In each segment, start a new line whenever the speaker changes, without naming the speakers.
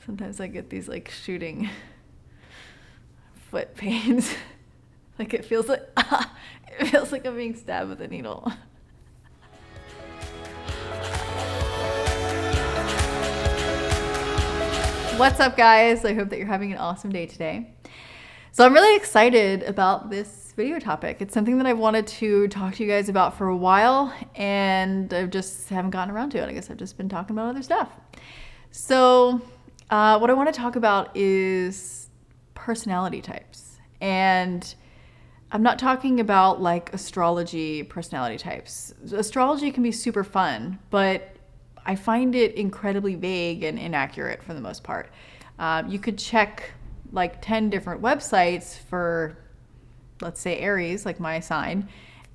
Sometimes I get these like shooting foot pains. Like it feels like I'm being stabbed with a needle. What's up, guys? I hope that you're having an awesome day today. So I'm really excited about this video topic. It's something that I've wanted to talk to you guys about for a while, and I just haven't gotten around to it. I guess I've just been talking about other stuff. So what I want to talk about is personality types. And I'm not talking about like astrology personality types. Astrology can be super fun, but I find it incredibly vague and inaccurate for the most part. You could check like 10 different websites for, let's say, Aries, like my sign,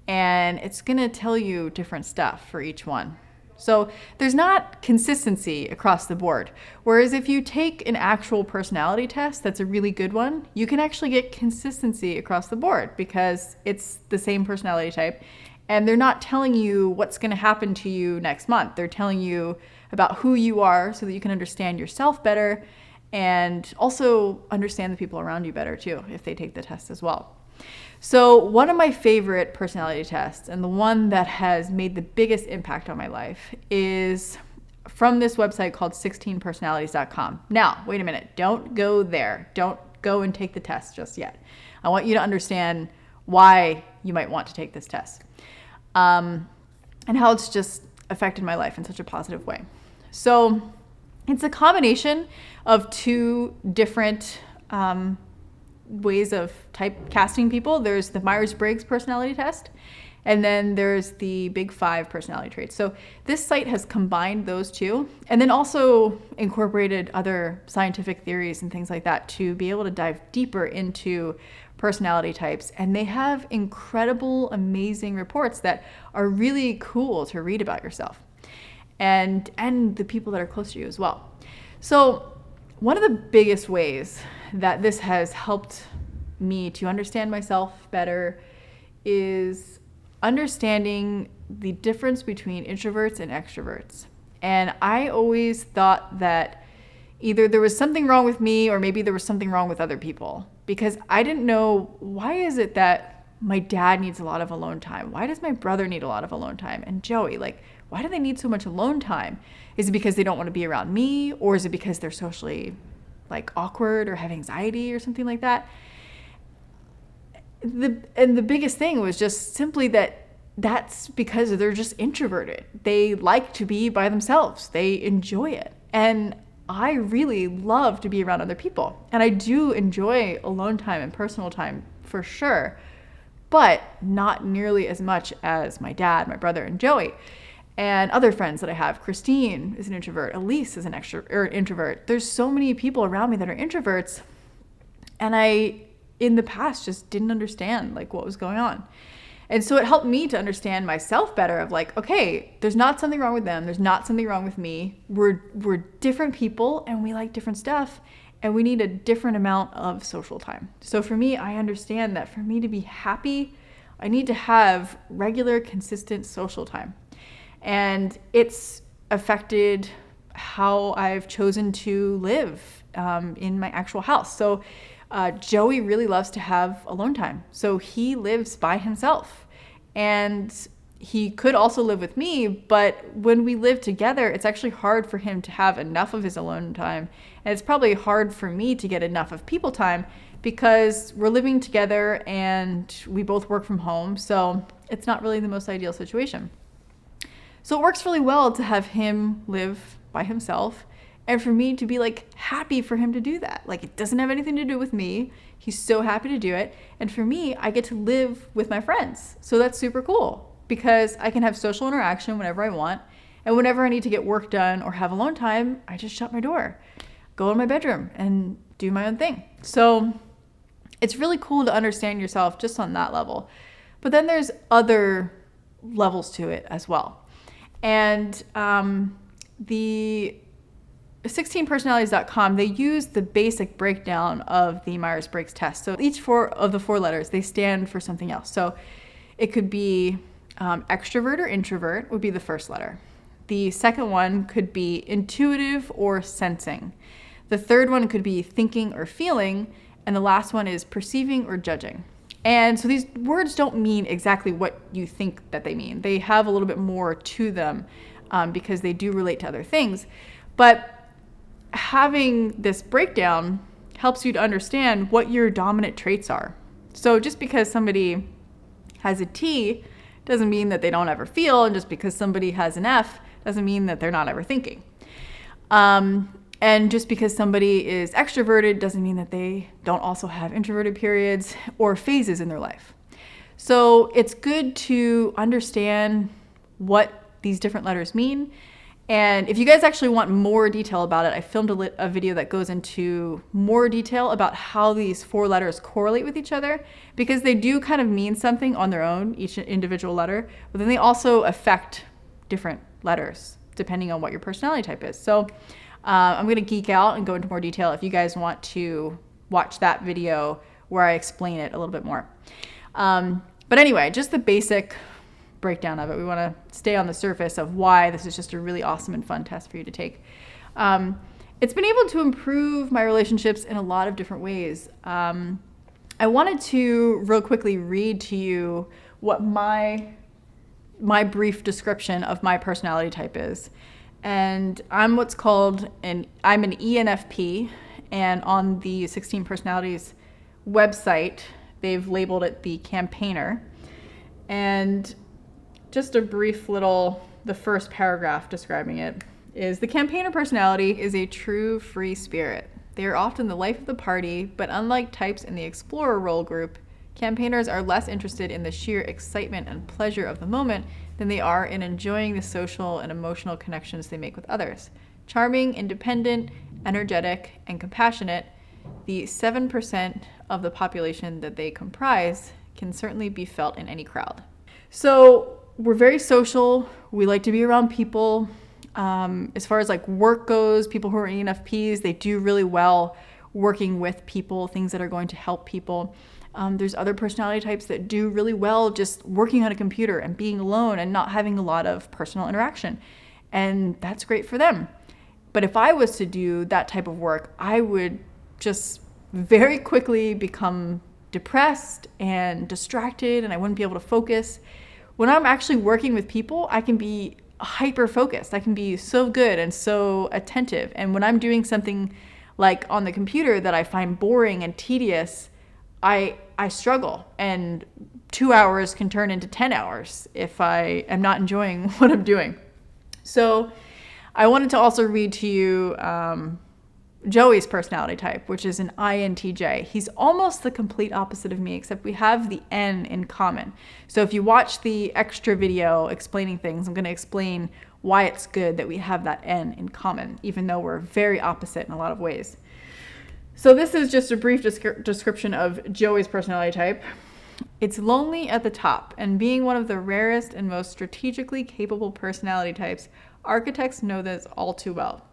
and it's gonna tell you different stuff for each one. So there's not consistency across the board. Whereas if you take an actual personality test, that's a really good one, you can actually get consistency across the board because it's the same personality type. And they're not telling you what's going to happen to you next month. They're telling you about who you are so that you can understand yourself better and also understand the people around you better too, if they take the test as well. So one of my favorite personality tests, and the one that has made the biggest impact on my life, is from this website called 16personalities.com. Now, wait a minute. Don't go there. Don't go and take the test just yet. I want you to understand why you might want to take this test. And how it's just affected my life in such a positive way. So it's a combination of two different ways of typecasting people. There's the Myers Briggs personality test, and then there's the Big Five personality traits. So this site has combined those two, and then also incorporated other scientific theories and things like that to be able to dive deeper into personality types. And they have incredible, amazing reports that are really cool to read about yourself and the people that are close to you as well. So one of the biggest ways that this has helped me to understand myself better is understanding the difference between introverts and extroverts. And I always thought that either there was something wrong with me or maybe there was something wrong with other people, because I didn't know, why is it that my dad needs a lot of alone time? Why does my brother need a lot of alone time? And Joey, like, why do they need so much alone time? Is it because they don't want to be around me? Or is it because they're socially like awkward or have anxiety or something like that? The biggest thing was just simply that's because they're just introverted. They like to be by themselves. They enjoy it. And I really love to be around other people. And I do enjoy alone time and personal time for sure, but not nearly as much as my dad, my brother, and Joey. And other friends that I have. Christine is an introvert. Elise is an introvert. There's so many people around me that are introverts. And I, in the past, just didn't understand like what was going on. And so it helped me to understand myself better of like, okay, there's not something wrong with them. There's not something wrong with me. We're different people and we like different stuff and we need a different amount of social time. So for me, I understand that for me to be happy, I need to have regular, consistent social time. And it's affected how I've chosen to live in my actual house. So Joey really loves to have alone time. So he lives by himself. And he could also live with me, but when we live together, it's actually hard for him to have enough of his alone time. And it's probably hard for me to get enough of people time because we're living together and we both work from home. So it's not really the most ideal situation. So it works really well to have him live by himself and for me to be like happy for him to do that. Like it doesn't have anything to do with me. He's so happy to do it. And for me, I get to live with my friends. So that's super cool because I can have social interaction whenever I want. And whenever I need to get work done or have alone time, I just shut my door, go in my bedroom and do my own thing. So it's really cool to understand yourself just on that level. But then there's other levels to it as well. And the 16personalities.com, they use the basic breakdown of the Myers Briggs test. So each of the four letters, they stand for something else. So it could be extrovert or introvert would be the first letter. The second one could be intuitive or sensing. The third one could be thinking or feeling. And the last one is perceiving or judging. And so these words don't mean exactly what you think that they mean. They have a little bit more to them because they do relate to other things. But having this breakdown helps you to understand what your dominant traits are. So just because somebody has a T doesn't mean that they don't ever feel, and just because somebody has an F doesn't mean that they're not ever thinking. And just because somebody is extroverted doesn't mean that they don't also have introverted periods or phases in their life. So it's good to understand what these different letters mean. And if you guys actually want more detail about it, I filmed a video that goes into more detail about how these 4 letters correlate with each other, because they do kind of mean something on their own, each individual letter, but then they also affect different letters depending on what your personality type is. So I'm going to geek out and go into more detail if you guys want to watch that video where I explain it a little bit more. But anyway, just the basic breakdown of it. We want to stay on the surface of why this is just a really awesome and fun test for you to take. It's been able to improve my relationships in a lot of different ways. I wanted to real quickly read to you what my brief description of my personality type is. And I'm what's called I'm an ENFP, and on the 16 Personalities website, they've labeled it the campaigner. And just a brief the first paragraph describing it is: the campaigner personality is a true free spirit. They are often the life of the party, but unlike types in the explorer role group, campaigners are less interested in the sheer excitement and pleasure of the moment than they are in enjoying the social and emotional connections they make with others. Charming, independent, energetic, and compassionate, the 7% of the population that they comprise can certainly be felt in any crowd. So we're very social. We like to be around people. As far as like work goes, people who are ENFPs, they do really well working with people, things that are going to help people. There's other personality types that do really well just working on a computer and being alone and not having a lot of personal interaction. And that's great for them. But if I was to do that type of work, I would just very quickly become depressed and distracted, and I wouldn't be able to focus. When I'm actually working with people, I can be hyper focused. I can be so good and so attentive. And when I'm doing something like on the computer that I find boring and tedious, I struggle, and 2 hours can turn into 10 hours if I am not enjoying what I'm doing. So I wanted to also read to you Joey's personality type, which is an INTJ. He's almost the complete opposite of me, except we have the N in common. So if you watch the extra video explaining things, I'm going to explain why it's good that we have that N in common, even though we're very opposite in a lot of ways. So this is just a brief description of Joey's personality type. It's lonely at the top, and being one of the rarest and most strategically capable personality types, architects know this all too well.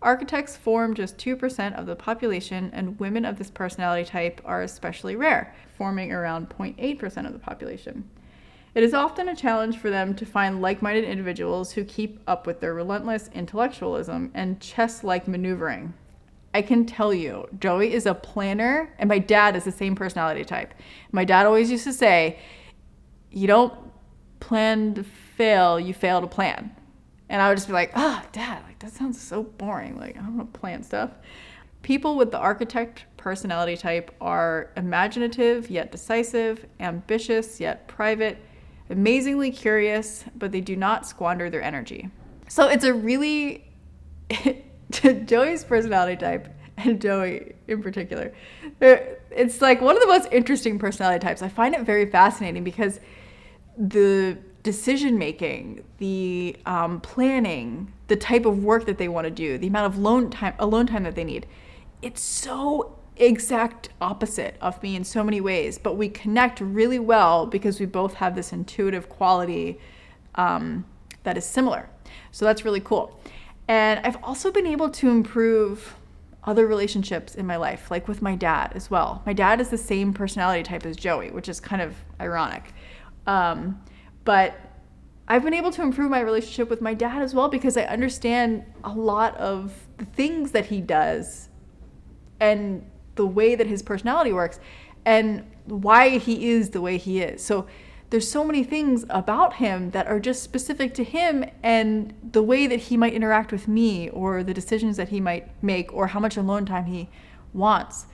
Architects form just 2% of the population, and women of this personality type are especially rare, forming around 0.8% of the population. It is often a challenge for them to find like-minded individuals who keep up with their relentless intellectualism and chess-like maneuvering. I can tell you, Joey is a planner, and my dad is the same personality type. My dad always used to say, you don't plan to fail, you fail to plan. And I would just be like, Dad, like that sounds so boring. Like, I don't want to plan stuff. People with the architect personality type are imaginative yet decisive, ambitious yet private, amazingly curious, but they do not squander their energy. So it's a really... Joey's personality type, and Joey in particular, it's like one of the most interesting personality types. I find it very fascinating because the decision making, the planning, the type of work that they want to do, the amount of alone time that they need, it's so exact opposite of me in so many ways, but we connect really well because we both have this intuitive quality that is similar. So that's really cool. And I've also been able to improve other relationships in my life, like with my dad as well. My dad is the same personality type as Joey, which is kind of ironic. But I've been able to improve my relationship with my dad as well because I understand a lot of the things that he does and the way that his personality works and why he is the way he is. So there's so many things about him that are just specific to him and the way that he might interact with me, or the decisions that he might make, or how much alone time he wants,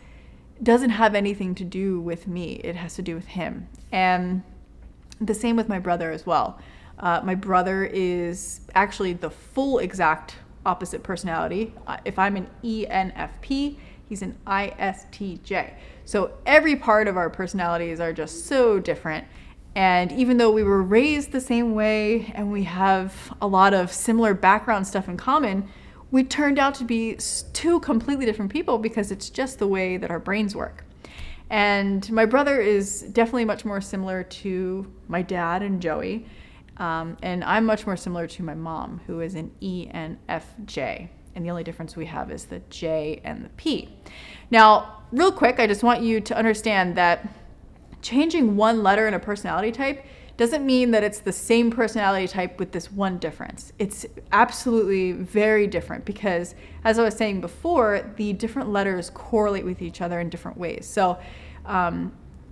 doesn't have anything to do with me. It has to do with him. And the same with my brother as well. My brother is actually the full exact opposite personality. If I'm an ENFP, he's an ISTJ. So every part of our personalities are just so different. And even though we were raised the same way and we have a lot of similar background stuff in common, we turned out to be two completely different people because it's just the way that our brains work. And my brother is definitely much more similar to my dad and Joey. And I'm much more similar to my mom, who is an ENFJ. And the only difference we have is the J and the P. Now, real quick, I just want you to understand that changing one letter in a personality type doesn't mean that it's the same personality type with this one difference. It's absolutely very different because, as I was saying before, the different letters correlate with each other in different ways. So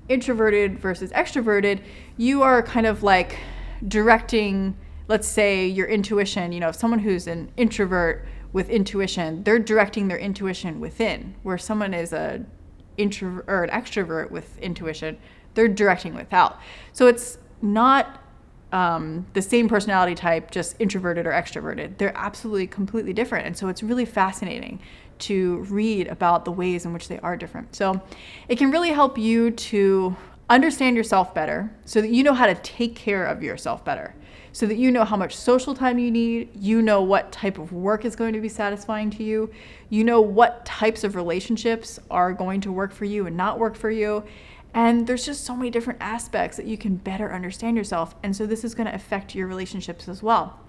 introverted versus extroverted, you are kind of like directing, let's say, your intuition. You know, if someone who's an introvert with intuition, they're directing their intuition within, where someone is an introvert or an extrovert with intuition, they're directing without. So it's not the same personality type, just introverted or extroverted. They're absolutely completely different. And so it's really fascinating to read about the ways in which they are different. So it can really help you to understand yourself better so that you know how to take care of yourself better, so that you know how much social time you need, you know what type of work is going to be satisfying to you, you know what types of relationships are going to work for you and not work for you. And there's just so many different aspects that you can better understand yourself. And so this is going to affect your relationships as well.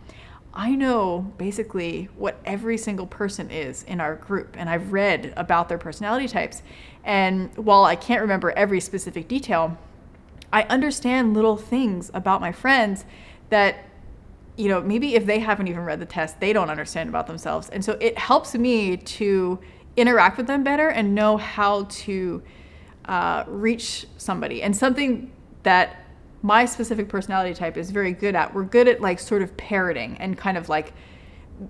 I know basically what every single person is in our group, and I've read about their personality types. And while I can't remember every specific detail, I understand little things about my friends that, you know, maybe if they haven't even read the test, they don't understand about themselves. And so it helps me to interact with them better and know how to reach somebody. And something that my specific personality type is very good at, we're good at like sort of parroting and kind of like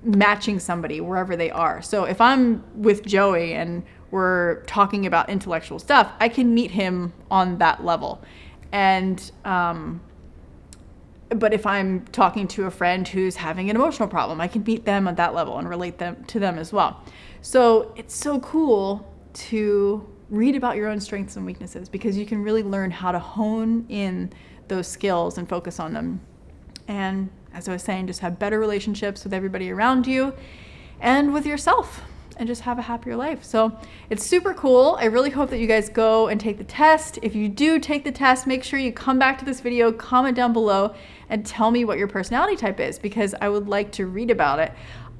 matching somebody wherever they are. So if I'm with Joey and we're talking about intellectual stuff, I can meet him on that level. And but if I'm talking to a friend who's having an emotional problem, I can meet them at that level and relate to them as well. So it's so cool to read about your own strengths and weaknesses, because you can really learn how to hone in those skills and focus on them. And as I was saying, just have better relationships with everybody around you and with yourself, and just have a happier life. So it's super cool. I really hope that you guys go and take the test. If you do take the test, make sure you come back to this video, comment down below, and tell me what your personality type is, because I would like to read about it.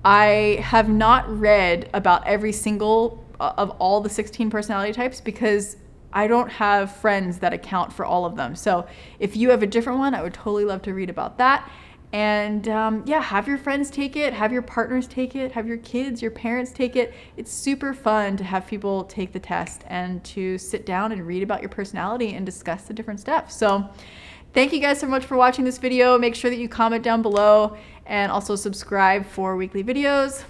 I have not read about every single of all the 16 personality types because I don't have friends that account for all of them. So if you have a different one, I would totally love to read about that. And yeah, have your friends take it, have your partners take it, have your kids, your parents take it. It's super fun to have people take the test and to sit down and read about your personality and discuss the different steps. So thank you guys so much for watching this video. Make sure that you comment down below and also subscribe for weekly videos.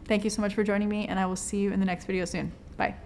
Thank you so much for joining me, and I will see you in the next video soon. Bye.